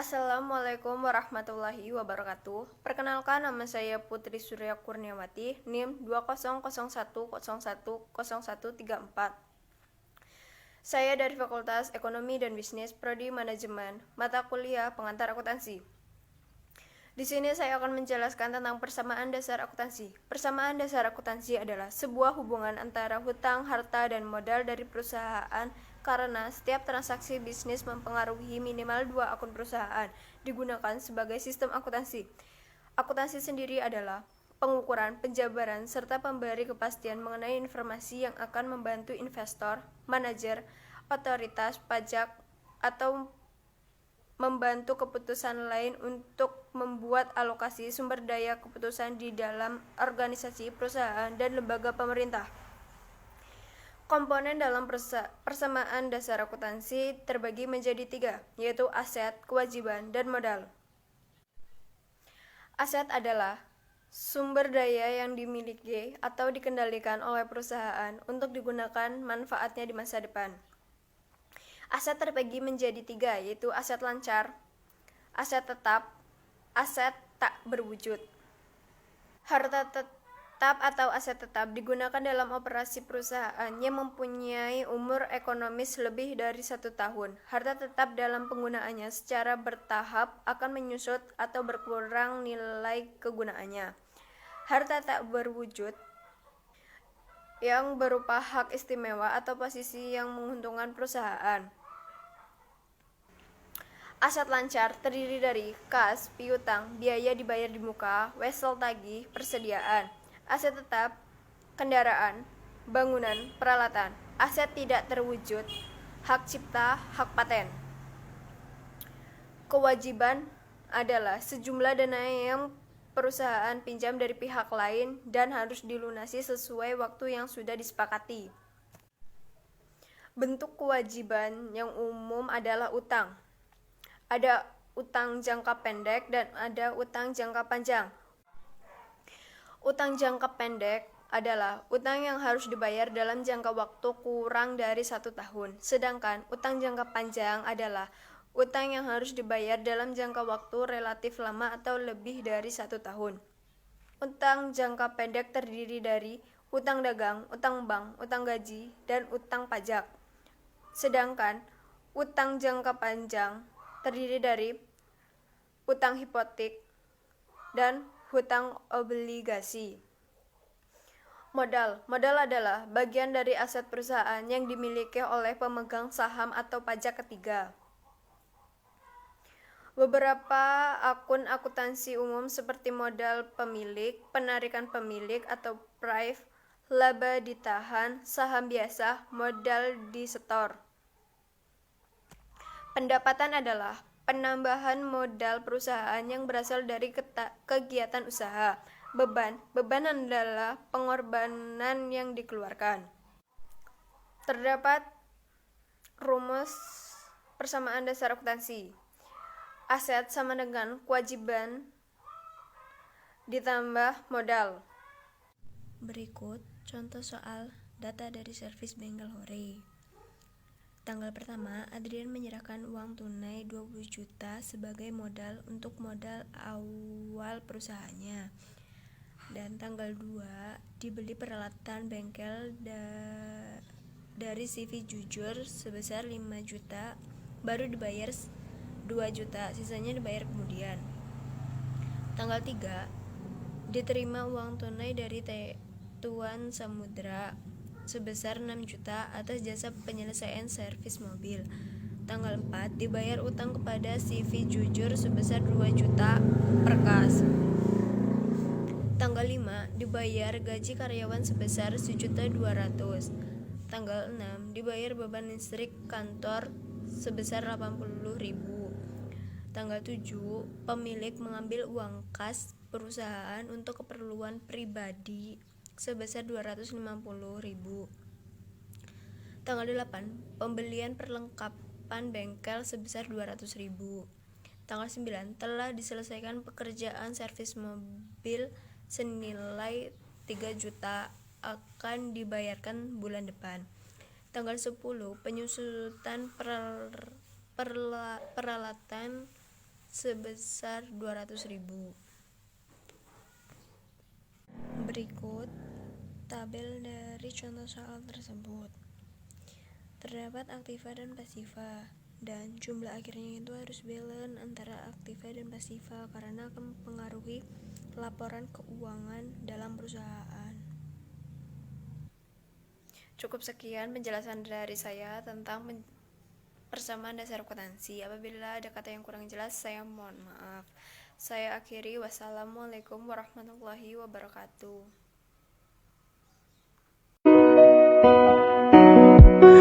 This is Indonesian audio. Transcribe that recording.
Assalamualaikum warahmatullahi wabarakatuh. Perkenalkan, nama saya Putri Surya Kurniawati, NIM 2001010010134. Saya dari Fakultas Ekonomi dan Bisnis, Prodi Manajemen, mata kuliah Pengantar Akuntansi. Di sini saya akan menjelaskan tentang persamaan dasar akuntansi. Persamaan dasar akuntansi adalah sebuah hubungan antara hutang, harta, dan modal dari perusahaan karena setiap transaksi bisnis mempengaruhi minimal 2 akun perusahaan digunakan sebagai sistem akuntansi. Akuntansi sendiri adalah pengukuran, penjabaran, serta pemberi kepastian mengenai informasi yang akan membantu investor, manajer, otoritas pajak, atau membantu keputusan lain untuk membuat alokasi sumber daya keputusan di dalam organisasi, perusahaan, dan lembaga pemerintah. Komponen dalam persamaan dasar akuntansi terbagi menjadi 3, yaitu aset, kewajiban, dan modal. Aset adalah sumber daya yang dimiliki atau dikendalikan oleh perusahaan untuk digunakan manfaatnya di masa depan. Aset terbagi menjadi 3, yaitu aset lancar, aset tetap, aset tak berwujud. Harta tetap atau aset tetap digunakan dalam operasi perusahaan yang mempunyai umur ekonomis lebih dari 1 tahun. Harta tetap dalam penggunaannya secara bertahap akan menyusut atau berkurang nilai kegunaannya. Harta tak berwujud yang berupa hak istimewa atau posisi yang menguntungkan perusahaan. Aset lancar terdiri dari kas, piutang, biaya dibayar di muka, wesel tagih, persediaan. Aset tetap, kendaraan, bangunan, peralatan. Aset tidak terwujud, hak cipta, hak paten. Kewajiban adalah sejumlah dana yang perusahaan pinjam dari pihak lain dan harus dilunasi sesuai waktu yang sudah disepakati. Bentuk kewajiban yang umum adalah utang. Ada utang jangka pendek dan ada utang jangka panjang. Utang jangka pendek adalah utang yang harus dibayar dalam jangka waktu kurang dari 1 tahun. Sedangkan utang jangka panjang adalah utang yang harus dibayar dalam jangka waktu relatif lama atau lebih dari 1 tahun. Utang jangka pendek terdiri dari utang dagang, utang bank, utang gaji, dan utang pajak. Sedangkan utang jangka panjang terdiri dari utang hipotek dan hutang obligasi. Modal adalah bagian dari aset perusahaan yang dimiliki oleh pemegang saham atau pajak ketiga. Beberapa akun akuntansi umum seperti modal pemilik, penarikan pemilik atau prive, laba ditahan, saham biasa, modal disetor. Pendapatan adalah penambahan modal perusahaan yang berasal dari kegiatan usaha. Beban adalah pengorbanan yang dikeluarkan. Terdapat rumus persamaan dasar akuntansi. Aset sama dengan kewajiban ditambah modal. Berikut contoh soal data dari servis bengkel Hore. Tanggal pertama, Adrian menyerahkan uang tunai 20 juta sebagai modal untuk modal awal perusahaannya. Dan tanggal 2, dibeli peralatan bengkel dari CV Jujur sebesar 5 juta, baru dibayar 2 juta, sisanya dibayar kemudian. Tanggal 3, diterima uang tunai dari Tuan Samudra sebesar 6 juta atas jasa penyelesaian servis mobil. Tanggal 4, dibayar utang kepada CV Jujur sebesar 2 juta per kas. Tanggal 5, dibayar gaji karyawan sebesar 1.200.000. Tanggal 6, dibayar beban listrik kantor sebesar 80.000. Tanggal 7, pemilik mengambil uang kas perusahaan untuk keperluan pribadi sebesar 250.000. Tanggal 8, pembelian perlengkapan bengkel sebesar 200.000. Tanggal 9, telah diselesaikan pekerjaan servis mobil senilai 3 juta akan dibayarkan bulan depan. Tanggal 10, penyusutan peralatan sebesar 200.000. Berikut tabel dari contoh soal tersebut. Terdapat aktiva dan pasiva, dan jumlah akhirnya itu harus balance antara aktiva dan pasiva karena akan mempengaruhi laporan keuangan dalam perusahaan. Cukup sekian penjelasan dari saya tentang persamaan dasar akuntansi. Apabila ada kata yang kurang jelas, saya mohon maaf. Saya akhiri, wassalamualaikum warahmatullahi wabarakatuh.